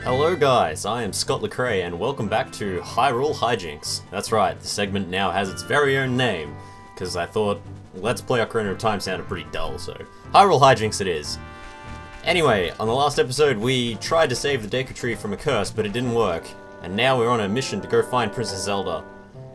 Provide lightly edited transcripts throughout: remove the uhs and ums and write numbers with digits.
Hello guys, I am Scott Lecrae and welcome back to Hyrule Hyjinx. That's right, the segment now has its very own name, because I thought Let's Play Ocarina of Time sounded pretty dull, so Hyrule Hyjinx it is. Anyway, on the last episode we tried to save the Deku Tree from a curse, but it didn't work, and now we're on a mission to go find Princess Zelda,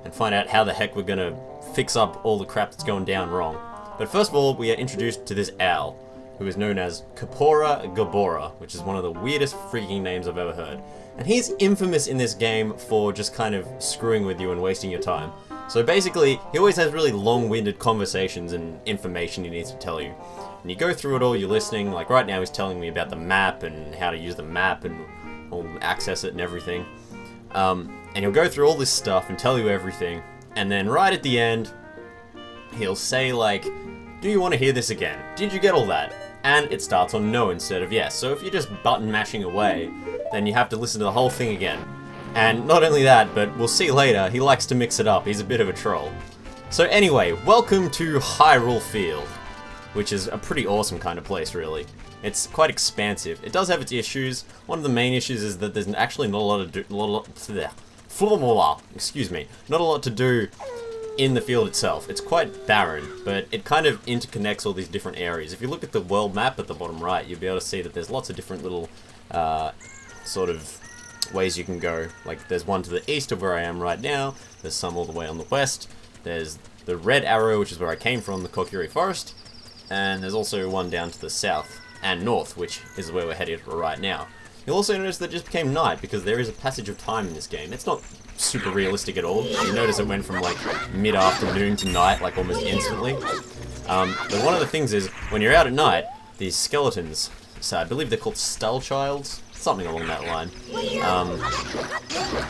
and find out how the heck we're gonna fix up all the crap that's going down wrong. But first of all, we are introduced to this owl, who is known as Kapora Gabora, which is one of the weirdest freaking names I've ever heard. And he's infamous in this game for just kind of screwing with you and wasting your time. So basically, he always has really long-winded conversations and information he needs to tell you. And you go through it all, you're listening, like right now he's telling me about the map and how to use the map and access it and everything. And he'll go through all this stuff and tell you everything, and then right at the end, he'll say like, do you want to hear this again? Did you get all that? And it starts on no instead of yes. So if you're just button mashing away, then you have to listen to the whole thing again. And not only that, but we'll see later, he likes to mix it up. He's a bit of a troll. So anyway, welcome to Hyrule Field, which is a pretty awesome kind of place, really. It's quite expansive. It does have its issues. One of the main issues is that there's actually not a lot of not a lot to do in the field itself. It's quite barren, but it kind of interconnects all these different areas. If you look at the world map at the bottom right, you'll be able to see that there's lots of different little sort of ways you can go. Like there's one to the east of where I am right now, there's some all the way on the west, there's the red arrow, which is where I came from, the Kokiri Forest, and there's also one down to the south and north, which is where we're headed right now. You'll also notice that it just became night because there is a passage of time in this game. It's not super realistic at all. You notice it went from like mid-afternoon to night like almost instantly. But one of the things is, when you're out at night, these skeletons, so I believe they're called Skullchilds, something along that line,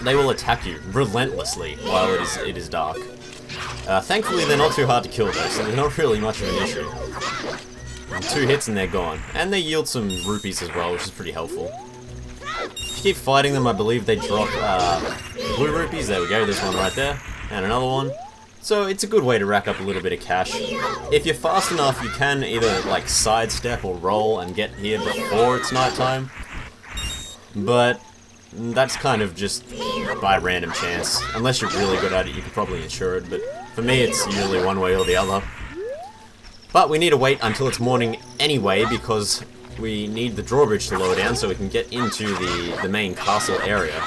they will attack you relentlessly while it is dark. Thankfully they're not too hard to kill though, so they're not really much of an issue. 2 hits and they're gone. And they yield some rupees as well, which is pretty helpful. If you keep fighting them, I believe they drop blue rupees. There we go, there's one right there. And another one. So it's a good way to rack up a little bit of cash. If you're fast enough, you can either like sidestep or roll and get here before it's nighttime. But that's kind of just by random chance. Unless you're really good at it, you can probably ensure it. But for me, it's usually one way or the other. But we need to wait until it's morning anyway, because we need the drawbridge to lower down so we can get into the main castle area,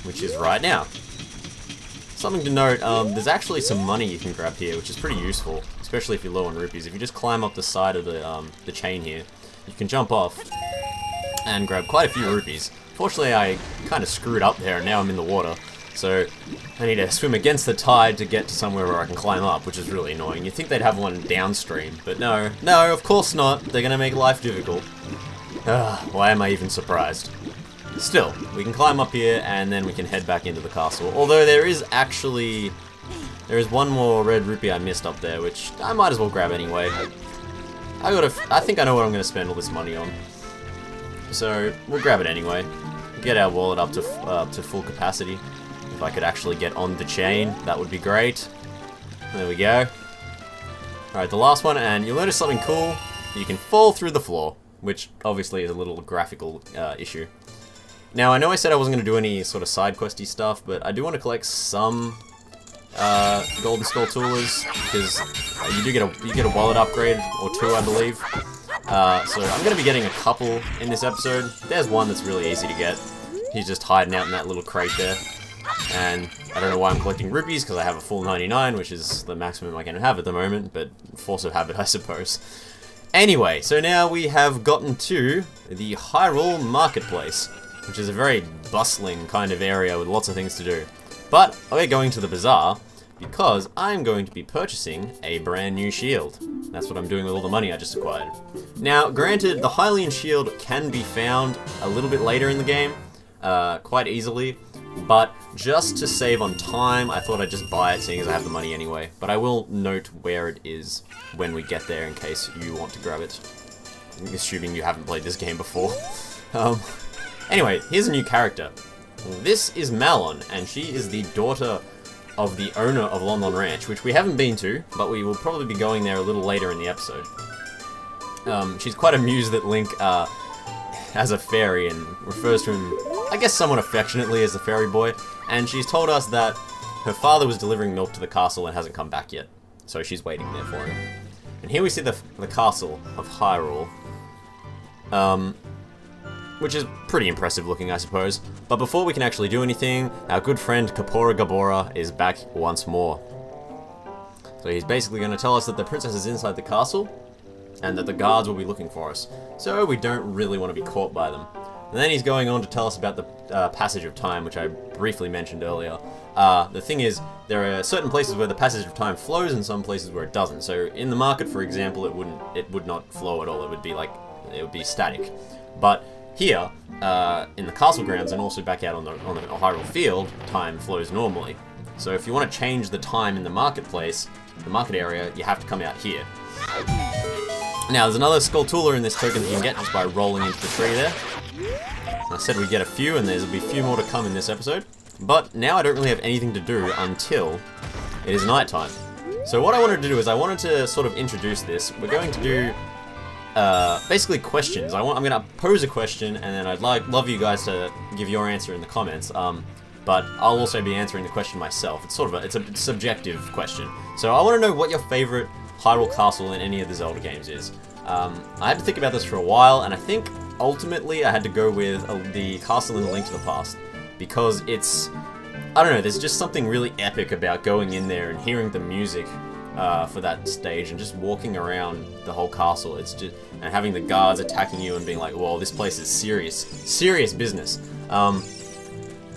which is right now. Something to note, there's actually some money you can grab here, which is pretty useful, especially if you're low on rupees. If you just climb up the side of the chain here, you can jump off and grab quite a few rupees. Fortunately, I kind of screwed up there, and now I'm in the water. So I need to swim against the tide to get to somewhere where I can climb up, which is really annoying. You'd think they'd have one downstream, but no, of course not. They're going to make life difficult. Why am I even surprised? Still, we can climb up here and then we can head back into the castle. Although there is one more red rupee I missed up there, which I might as well grab anyway. I think I know what I'm going to spend all this money on. So we'll grab it anyway. Get our wallet up to full capacity. If I could actually get on the chain, that would be great. There we go. Alright, the last one, and you'll notice something cool. You can fall through the floor, which obviously is a little graphical issue. Now, I know I said I wasn't going to do any sort of side questy stuff, but I do want to collect some golden skull toolers, because you get a wallet upgrade, or 2 I believe. So I'm going to be getting a couple in this episode. There's one that's really easy to get. He's just hiding out in that little crate there. And I don't know why I'm collecting rupees, because I have a full 99, which is the maximum I can have at the moment, but force of habit, I suppose. Anyway, so now we have gotten to the Hyrule Marketplace, which is a very bustling kind of area with lots of things to do. But we're going to the bazaar, because I'm going to be purchasing a brand new shield. That's what I'm doing with all the money I just acquired. Now, granted, the Hylian shield can be found a little bit later in the game, quite easily, but just to save on time, I thought I'd just buy it, seeing as I have the money anyway. But I will note where it is when we get there in case you want to grab it. I'm assuming you haven't played this game before. Anyway, here's a new character. This is Malon, and she is the daughter of the owner of Lon Lon Ranch, which we haven't been to, but we will probably be going there a little later in the episode. She's quite amused that Link as a fairy and refers to him, I guess somewhat affectionately, as the fairy boy. And she's told us that her father was delivering milk to the castle and hasn't come back yet. So she's waiting there for him. And here we see the castle of Hyrule. Which is pretty impressive looking, I suppose. But before we can actually do anything, our good friend Kapora Gabora is back once more. So he's basically going to tell us that the princess is inside the castle, and that the guards will be looking for us. So we don't really want to be caught by them. And then he's going on to tell us about the passage of time, which I briefly mentioned earlier. The thing is, there are certain places where the passage of time flows and some places where it doesn't. So in the market, for example, it would not flow at all. It would be static. But here, in the castle grounds and also back out on the Hyrule Field, time flows normally. So if you want to change the time in the marketplace, the market area, you have to come out here. Now, there's another Skulltula in this token that you can get just by rolling into the tree there. I said we'd get a few, and there'll be a few more to come in this episode. But now I don't really have anything to do until it is nighttime. So what I wanted to do is I wanted to sort of introduce this. We're going to do basically questions. I'm going to pose a question, and then I'd love you guys to give your answer in the comments. But I'll also be answering the question myself. It's sort of it's a subjective question. So I want to know what your favorite Hyrule Castle in any of the Zelda games is. I had to think about this for a while, and I think ultimately I had to go with the castle in A Link to the Past, because it's, I don't know, there's just something really epic about going in there and hearing the music for that stage and just walking around the whole castle. It's just, and having the guards attacking you and being like, whoa, this place is serious business.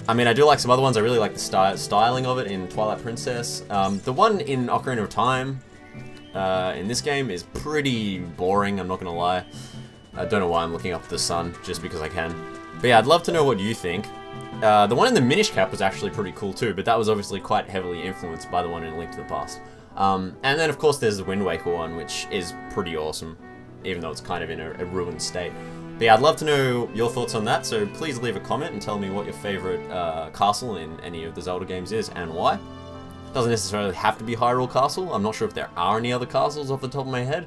I mean, I do like some other ones. I really like the styling of it in Twilight Princess. The one in Ocarina of Time in this game is pretty boring, I'm not gonna lie. I don't know why I'm looking up the sun, just because I can. But yeah, I'd love to know what you think. The one in the Minish Cap was actually pretty cool too, but that was obviously quite heavily influenced by the one in Link to the Past. And then of course there's the Wind Waker one, which is pretty awesome, even though it's kind of in a ruined state. But yeah, I'd love to know your thoughts on that, so please leave a comment and tell me what your favorite castle in any of the Zelda games is and why. Doesn't necessarily have to be Hyrule Castle. I'm not sure if there are any other castles off the top of my head.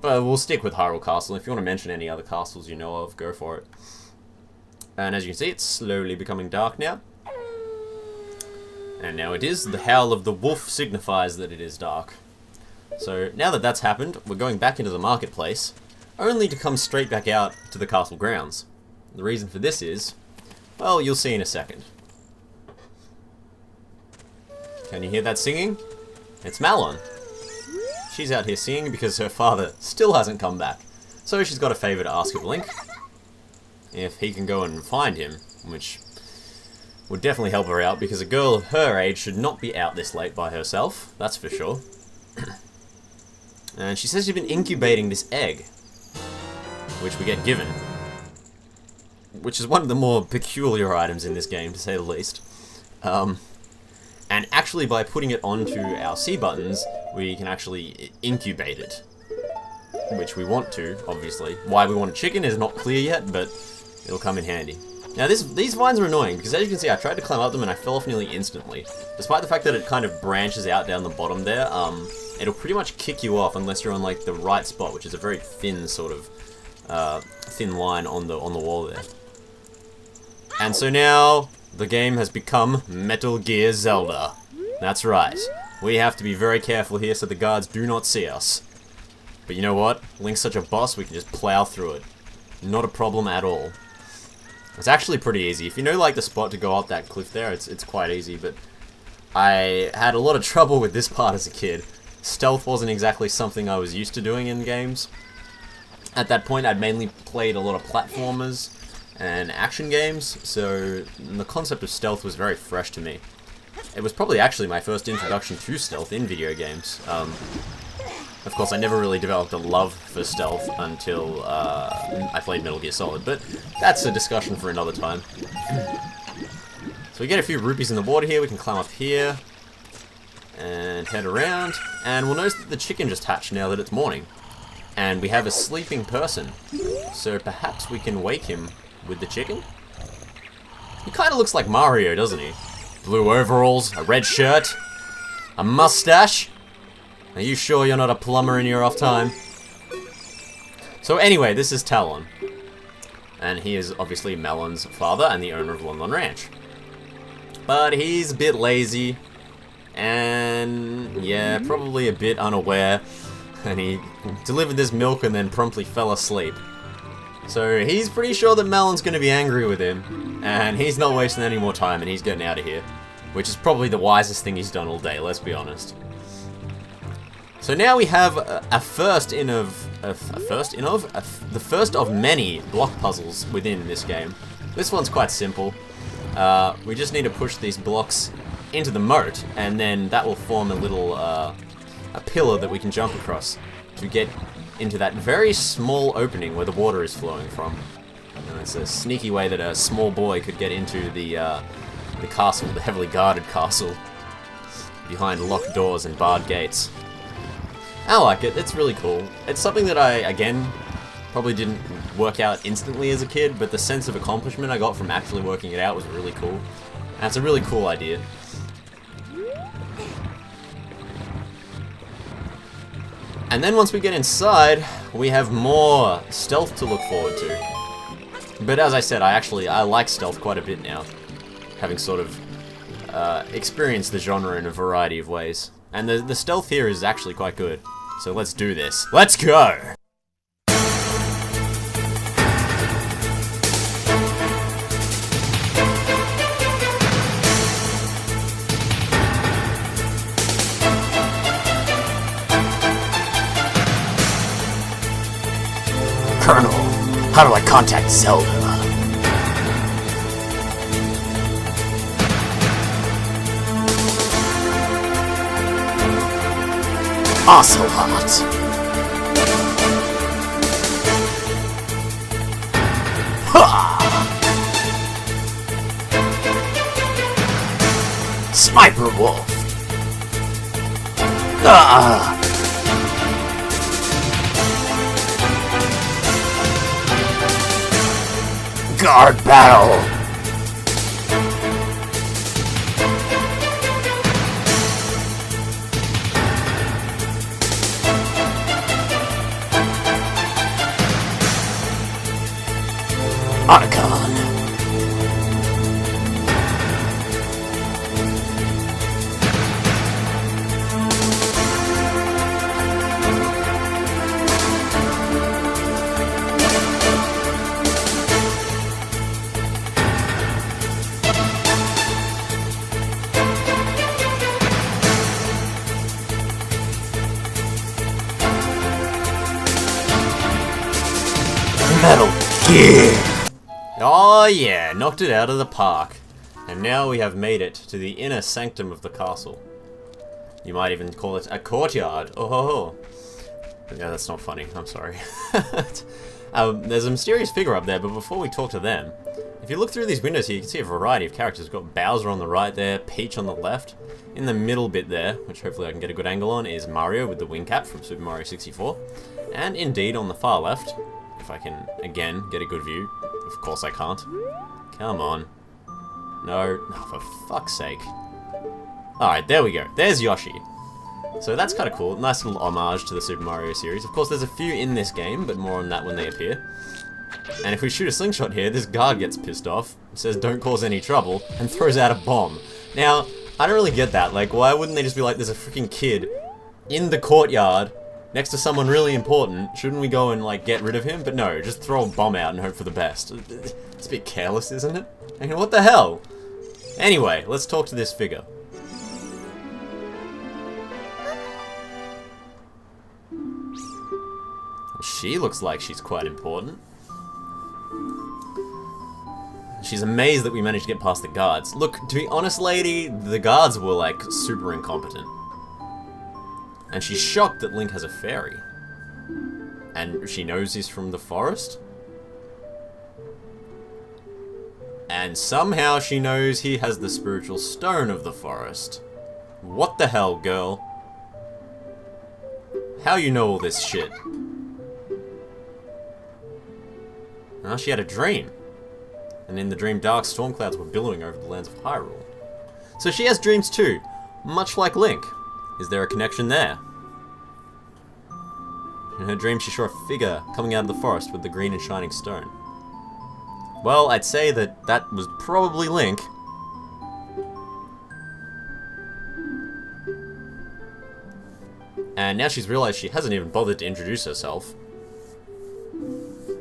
But we'll stick with Hyrule Castle. If you want to mention any other castles you know of, go for it. And as you can see, it's slowly becoming dark now. And now it is. The howl of the wolf signifies that it is dark. So now that that's happened, we're going back into the marketplace, only to come straight back out to the castle grounds. The reason for this is, well, you'll see in a second. Can you hear that singing? It's Malon. She's out here singing because her father still hasn't come back. So she's got a favour to ask of Link. If he can go and find him, which would definitely help her out, because a girl of her age should not be out this late by herself, that's for sure. And she says she's been incubating this egg, which we get given. Which is one of the more peculiar items in this game, to say the least. And actually by putting it onto our C buttons, we can actually incubate it. Which we want to, obviously. Why we want a chicken is not clear yet, but it'll come in handy. Now these vines are annoying, because as you can see I tried to climb up them and I fell off nearly instantly. Despite the fact that it kind of branches out down the bottom there, it'll pretty much kick you off unless you're on like the right spot, which is a very thin sort of thin line on the wall there. And so now the game has become Metal Gear Zelda. That's right. We have to be very careful here so the guards do not see us. But you know what? Link's such a boss, we can just plow through it. Not a problem at all. It's actually pretty easy. If you know like the spot to go up that cliff there, it's quite easy, but I had a lot of trouble with this part as a kid. Stealth wasn't exactly something I was used to doing in games. At that point, I'd mainly played a lot of platformers and action games, so the concept of stealth was very fresh to me. It was probably actually my first introduction to stealth in video games. Of course, I never really developed a love for stealth until I played Metal Gear Solid, but that's a discussion for another time. So we get a few rupees in the water here, we can climb up here, and head around, and we'll notice that the chicken just hatched now that it's morning. And we have a sleeping person, so perhaps we can wake him with the chicken? He kind of looks like Mario, doesn't he? Blue overalls, a red shirt, a mustache. Are you sure you're not a plumber in your off time? So anyway, this is Talon. And he is obviously Melon's father and the owner of Lon Lon Ranch. But he's a bit lazy, and yeah, probably a bit unaware. And he delivered this milk and then promptly fell asleep. So he's pretty sure that Melon's going to be angry with him, and he's not wasting any more time, and he's getting out of here. Which is probably the wisest thing he's done all day, let's be honest. So now we have the first of many block puzzles within this game. This one's quite simple. We just need to push these blocks into the moat, and then that will form a little a pillar that we can jump across to get into that very small opening where the water is flowing from. And it's a sneaky way that a small boy could get into the castle, the heavily guarded castle, behind locked doors and barred gates. I like it, it's really cool. It's something that I, again, probably didn't work out instantly as a kid, but the sense of accomplishment I got from actually working it out was really cool. And it's a really cool idea. And then once we get inside, we have more stealth to look forward to. But as I said, I like stealth quite a bit now, having sort of experienced the genre in a variety of ways. And the stealth here is actually quite good. So let's do this. Let's go! Colonel, how do I contact Zelda? Ocelot. Ha! Sniper Wolf. Ah! Guard battle. Otacon. Metal Gear. Oh yeah, knocked it out of the park. And now we have made it to the inner sanctum of the castle. You might even call it a courtyard. Oh ho ho. Yeah, that's not funny, I'm sorry. There's a mysterious figure up there, but before we talk to them, if you look through these windows here, you can see a variety of characters. We've got Bowser on the right there, Peach on the left. In the middle bit there, which hopefully I can get a good angle on, is Mario with the wing cap from Super Mario 64. And indeed, on the far left, if I can, again, get a good view. Of course I can't. Come on. No. Oh, for fuck's sake. Alright, there we go. There's Yoshi. So that's kind of cool. Nice little homage to the Super Mario series. Of course, there's a few in this game, but more on that when they appear. And if we shoot a slingshot here, this guard gets pissed off, says don't cause any trouble, and throws out a bomb. Now, I don't really get that. Like, why wouldn't they just be like, there's a freaking kid in the courtyard next to someone really important, shouldn't we go and, like, get rid of him? But no, just throw a bomb out and hope for the best. It's a bit careless, isn't it? I mean, what the hell? Anyway, let's talk to this figure. She looks like she's quite important. She's amazed that we managed to get past the guards. Look, to be honest, lady, the guards were, like, super incompetent. And she's shocked that Link has a fairy. And she knows he's from the forest. And somehow she knows he has the spiritual stone of the forest. What the hell, girl? How you know all this shit? Well, she had a dream. And in the dream, dark storm clouds were billowing over the lands of Hyrule. So she has dreams too, much like Link. Is there a connection there? In her dream, she saw a figure coming out of the forest with the green and shining stone. Well, I'd say that that was probably Link. And now she's realized she hasn't even bothered to introduce herself.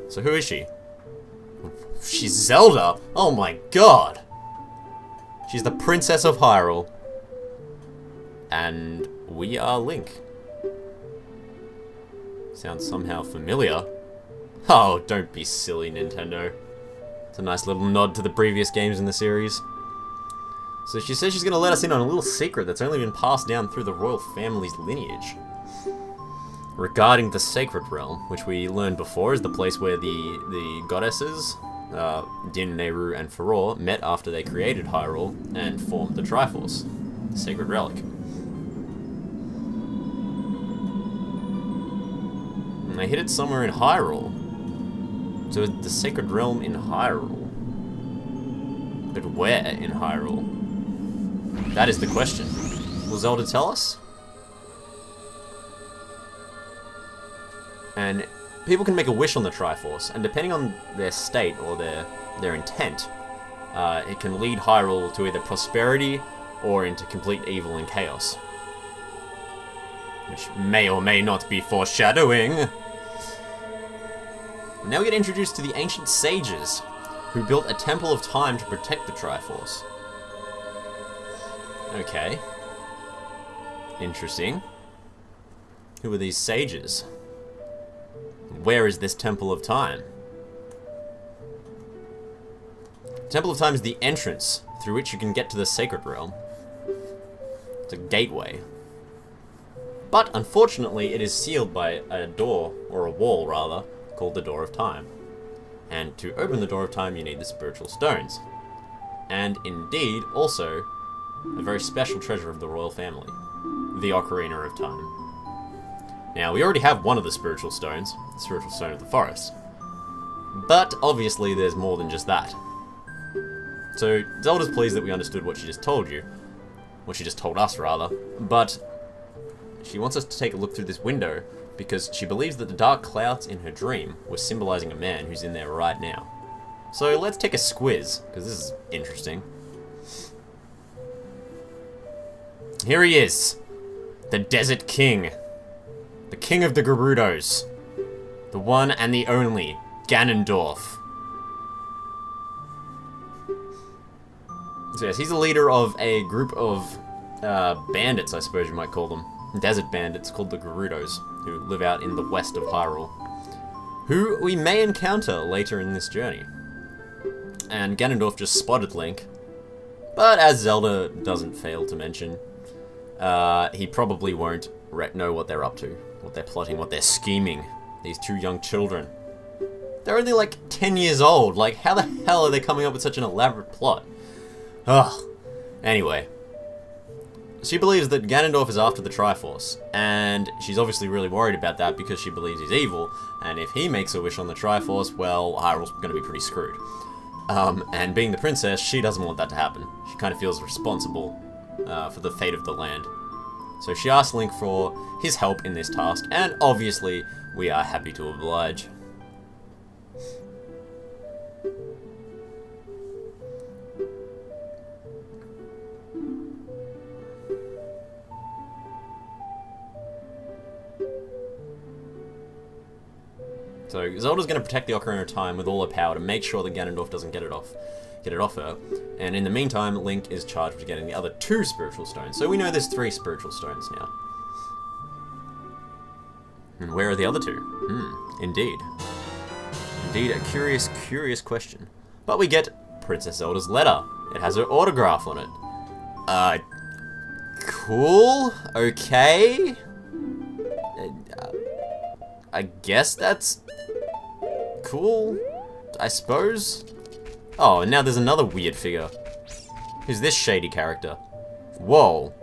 So who is she? She's Zelda! Oh my god! She's the Princess of Hyrule. And we are Link. Sounds somehow familiar. Oh, don't be silly, Nintendo. It's a nice little nod to the previous games in the series. So she says she's going to let us in on a little secret that's only been passed down through the royal family's lineage. Regarding the Sacred Realm, which we learned before is the place where the goddesses, Din, Nehru, and Farour, met after they created Hyrule and formed the Triforce, the Sacred Relic. And they hid it somewhere in Hyrule. So is the Sacred Realm in Hyrule? But where in Hyrule? That is the question. Will Zelda tell us? And people can make a wish on the Triforce, and depending on their state or their intent, it can lead Hyrule to either prosperity or into complete evil and chaos. Which may or may not be foreshadowing. Now we get introduced to the ancient sages, who built a Temple of Time to protect the Triforce. Okay. Interesting. Who are these sages? Where is this Temple of Time? Temple of Time is the entrance through which you can get to the Sacred Realm. It's a gateway. But, unfortunately, it is sealed by a door, or a wall rather, called the Door of Time. And to open the Door of Time you need the spiritual stones. And indeed, also, a very special treasure of the royal family, the Ocarina of Time. Now, we already have one of the spiritual stones, the Spiritual Stone of the Forest. But, obviously, there's more than just that. So, Zelda's pleased that we understood what she just told you. What she just told us, rather. But, she wants us to take a look through this window, because she believes that the dark clouds in her dream were symbolizing a man who's in there right now. So, let's take a squiz, because this is interesting. Here he is! The Desert King. The King of the Gerudos. The one and the only Ganondorf. So yes, he's the leader of a group of bandits, I suppose you might call them. Desert bandits called the Gerudos, who live out in the west of Hyrule. Who we may encounter later in this journey. And Ganondorf just spotted Link. But as Zelda doesn't fail to mention, he probably won't know what they're up to. What they're plotting, what they're scheming. These two young children. They're only like 10 years old. Like, how the hell are they coming up with such an elaborate plot? Ugh. Anyway. She believes that Ganondorf is after the Triforce. And she's obviously really worried about that because she believes he's evil. And if he makes a wish on the Triforce, well, Hyrule's going to be pretty screwed. And being the princess, she doesn't want that to happen. She kind of feels responsible for the fate of the land. So she asks Link for his help in this task, and obviously, we are happy to oblige. So Zelda's going to protect the Ocarina of Time with all her power to make sure that Ganondorf doesn't get it off her. And in the meantime, Link is charged with getting the other 2 spiritual stones. So we know there's 3 spiritual stones now. And where are the other 2? Indeed. Indeed, a curious, curious question. But we get Princess Zelda's letter. It has her autograph on it. Cool? Okay? I guess that's cool, I suppose. Oh, and now there's another weird figure. Who's this shady character? Whoa.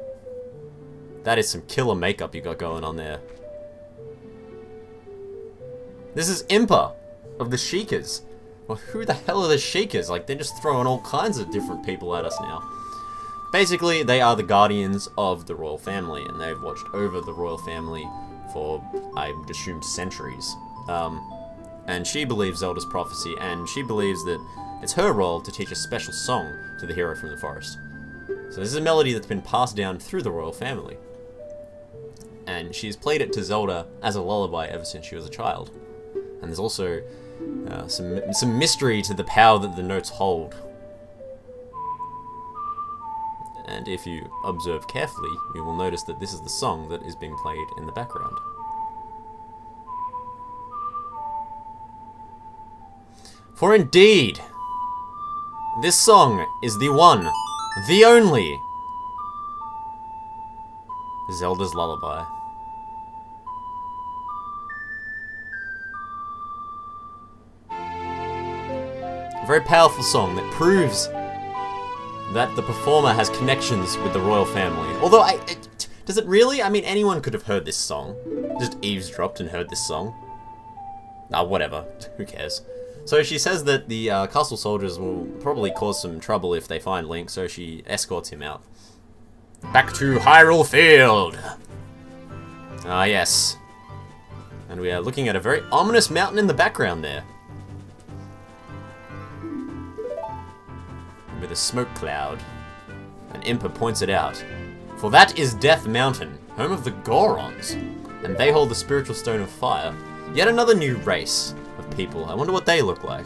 That is some killer makeup you got going on there. This is Impa of the Sheikahs. Well, who the hell are the Sheikahs? Like, they're just throwing all kinds of different people at us now. Basically, they are the guardians of the royal family, and they've watched over the royal family for, I would assume, centuries. And she believes Zelda's prophecy, and she believes that it's her role to teach a special song to the hero from the forest. So this is a melody that's been passed down through the royal family. And she's played it to Zelda as a lullaby ever since she was a child. And there's also some mystery to the power that the notes hold. And if you observe carefully, you will notice that this is the song that is being played in the background. For indeed, this song is the one, the only, Zelda's lullaby. A very powerful song that proves that the performer has connections with the royal family. Although, does it really? I mean, anyone could have heard this song. Just eavesdropped and heard this song. Ah, whatever. Who cares? So she says that the castle soldiers will probably cause some trouble if they find Link, so she escorts him out. Back to Hyrule Field! Ah, yes. And we are looking at a very ominous mountain in the background there. With a smoke cloud. And Impa points it out. For that is Death Mountain, home of the Gorons, and they hold the spiritual stone of fire. Yet another new race of people. I wonder what they look like.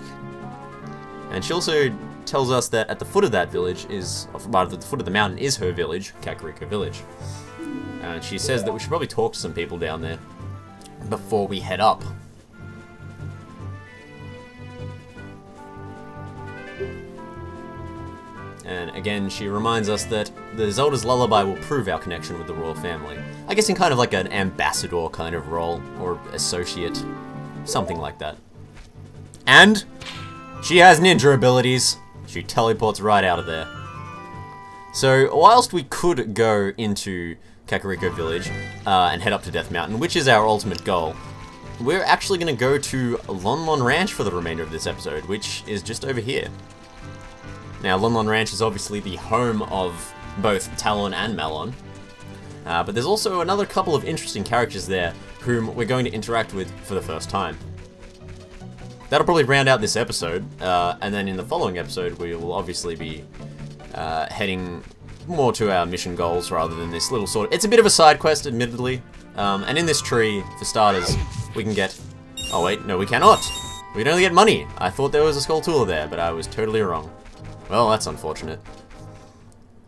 And she also tells us that at the foot of that village is, rather, at the foot of the mountain is her village, Kakariko Village. And she says that we should probably talk to some people down there before we head up. And again, she reminds us that the Zelda's lullaby will prove our connection with the royal family. I guess in kind of like an ambassador kind of role, or associate, something like that. And she has ninja abilities. She teleports right out of there. So, whilst we could go into Kakariko Village and head up to Death Mountain, which is our ultimate goal, we're actually going to go to Lon Lon Ranch for the remainder of this episode, which is just over here. Now, Lon Lon Ranch is obviously the home of both Talon and Malon, but there's also another couple of interesting characters there whom we're going to interact with for the first time. That'll probably round out this episode, and then in the following episode we will obviously be heading more to our mission goals rather than this little sort of... It's a bit of a side quest, admittedly, and in this tree, for starters, we can get... Oh wait, no we cannot! We can only get money! I thought there was a Skulltula there, but I was totally wrong. Well, that's unfortunate.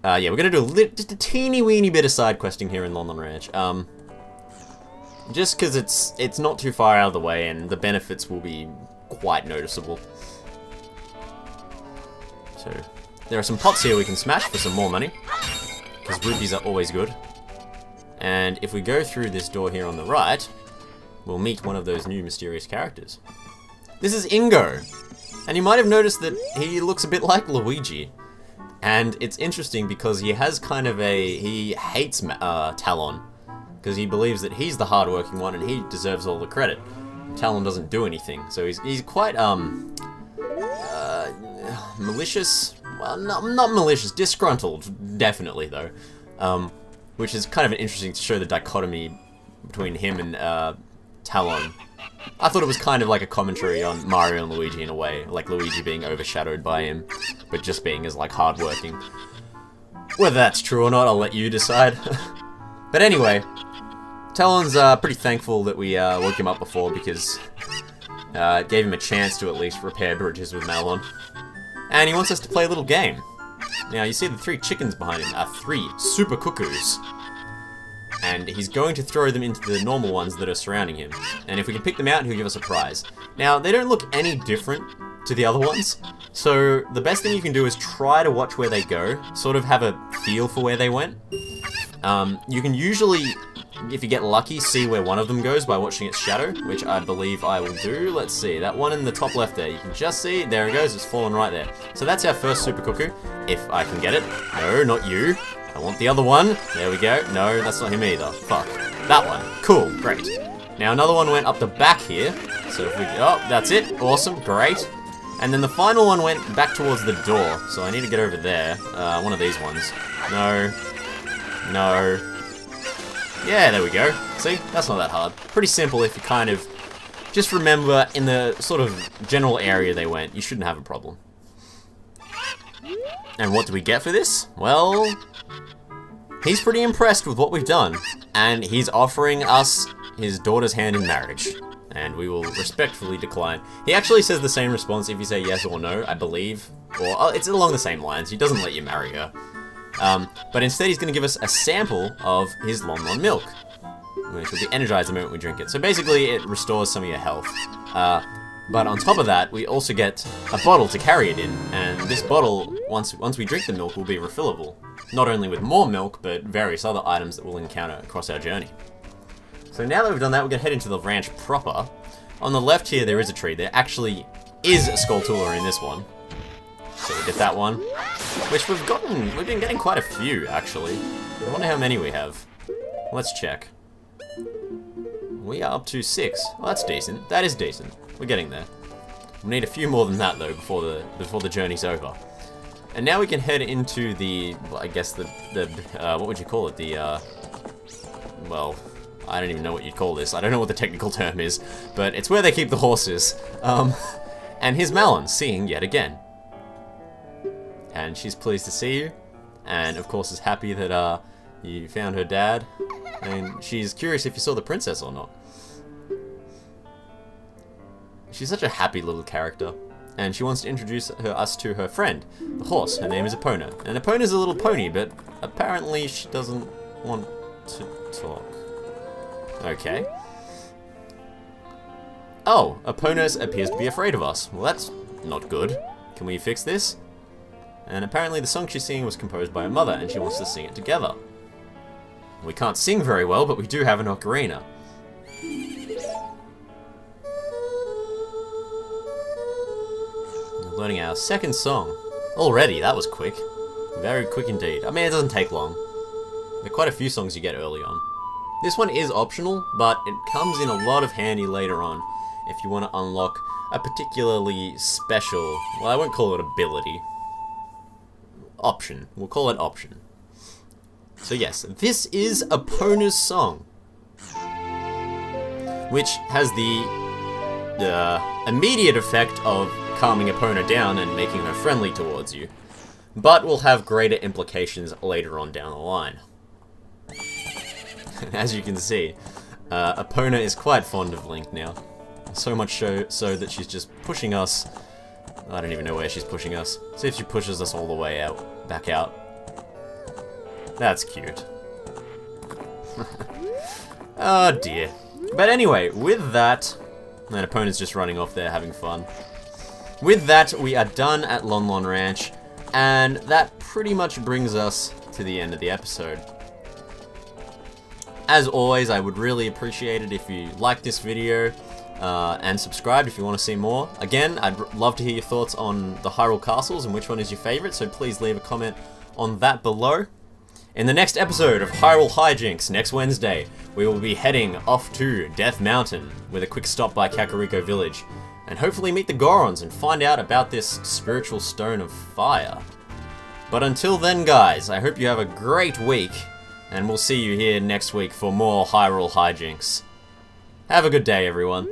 Yeah, we're gonna do just a teeny weeny bit of side questing here in Lon Lon Ranch. Just because it's not too far out of the way and the benefits will be quite noticeable. So, there are some pots here we can smash for some more money, because rupees are always good. And if we go through this door here on the right, we'll meet one of those new mysterious characters. This is Ingo! And you might have noticed that he looks a bit like Luigi. And it's interesting because he has kind of a... He hates Talon. Because he believes that he's the hardworking one and he deserves all the credit. Talon doesn't do anything. So he's quite, malicious? Well, not malicious. Disgruntled, definitely, though. Which is kind of interesting to show the dichotomy between him and Talon. I thought it was kind of like a commentary on Mario and Luigi in a way, like Luigi being overshadowed by him, but just being as like hardworking. Whether that's true or not, I'll let you decide. But anyway, Talon's pretty thankful that we woke him up before because it gave him a chance to at least repair bridges with Malon. And he wants us to play a little game. Now you see the 3 chickens behind him are 3 super cuckoos. And he's going to throw them into the normal ones that are surrounding him. And if we can pick them out, he'll give us a prize. Now, they don't look any different to the other ones, so the best thing you can do is try to watch where they go, sort of have a feel for where they went. You can usually, if you get lucky, see where one of them goes by watching its shadow, which I believe I will do. Let's see, that one in the top left there, you can just see, there it goes, it's fallen right there. So that's our first super cuckoo, if I can get it. No, not you. I want the other one. There we go. No, that's not him either. Fuck. That one. Cool. Great. Now another one went up the back here. So if we... Oh, that's it. Awesome. Great. And then the final one went back towards the door. So I need to get over there. One of these ones. No. No. Yeah, there we go. See? That's not that hard. Pretty simple if you kind of just remember in the sort of general area they went. You shouldn't have a problem. And what do we get for this? Well, he's pretty impressed with what we've done, and he's offering us his daughter's hand in marriage. And we will respectfully decline. He actually says the same response if you say yes or no, I believe. Or, it's along the same lines. He doesn't let you marry her. But instead he's going to give us a sample of his Lon Lon milk, which will be energized the moment we drink it. So basically it restores some of your health. But on top of that, we also get a bottle to carry it in. And this bottle, once we drink the milk, will be refillable. Not only with more milk, but various other items that we'll encounter across our journey. So now that we've done that, we're going to head into the ranch proper. On the left here, there is a tree. There actually is a Skulltula in this one. So we get that one. Which we've been getting quite a few, actually. I wonder how many we have. Let's check. We are up to 6. Well, that's decent. That is decent. We're getting there. We need a few more than that, though, before the journey's over. And now we can head into the, well, I guess the what would you call it? The, well, I don't even know what you'd call this. I don't know what the technical term is, but it's where they keep the horses. And here's Malon, seeing yet again. And she's pleased to see you, and of course is happy that you found her dad, and she's curious if you saw the princess or not. She's such a happy little character, and she wants to introduce us to her friend, the horse. Her name is Epona, and Epona's a little pony, but apparently she doesn't want to talk. Okay. Oh, Epona appears to be afraid of us. Well, that's not good. Can we fix this? And apparently the song she's singing was composed by her mother, and she wants to sing it together. We can't sing very well, but we do have an ocarina. We're learning our second song. Already, that was quick. Very quick indeed. I mean, it doesn't take long. There are quite a few songs you get early on. This one is optional, but it comes in a lot of handy later on if you want to unlock a particularly special, well, I won't call it ability. Option. We'll call it option. So yes, this is Epona's song, which has the immediate effect of calming Epona down and making her friendly towards you, but will have greater implications later on down the line. As you can see, Epona is quite fond of Link now. So much so that she's just pushing us. I don't even know where she's pushing us. See if she pushes us all the way out, back out. That's cute. Oh dear. But anyway, with that, and Epona's just running off there having fun. With that, we are done at Lon Lon Ranch, and that pretty much brings us to the end of the episode. As always, I would really appreciate it if you liked this video and subscribed if you want to see more. Again, I'd love to hear your thoughts on the Hyrule Castles and which one is your favorite, so please leave a comment on that below. In the next episode of Hyrule Hyjinx, next Wednesday, we will be heading off to Death Mountain with a quick stop by Kakariko Village, and hopefully meet the Gorons and find out about this spiritual stone of fire. But until then, guys, I hope you have a great week, and we'll see you here next week for more Hyrule Hyjinx. Have a good day, everyone.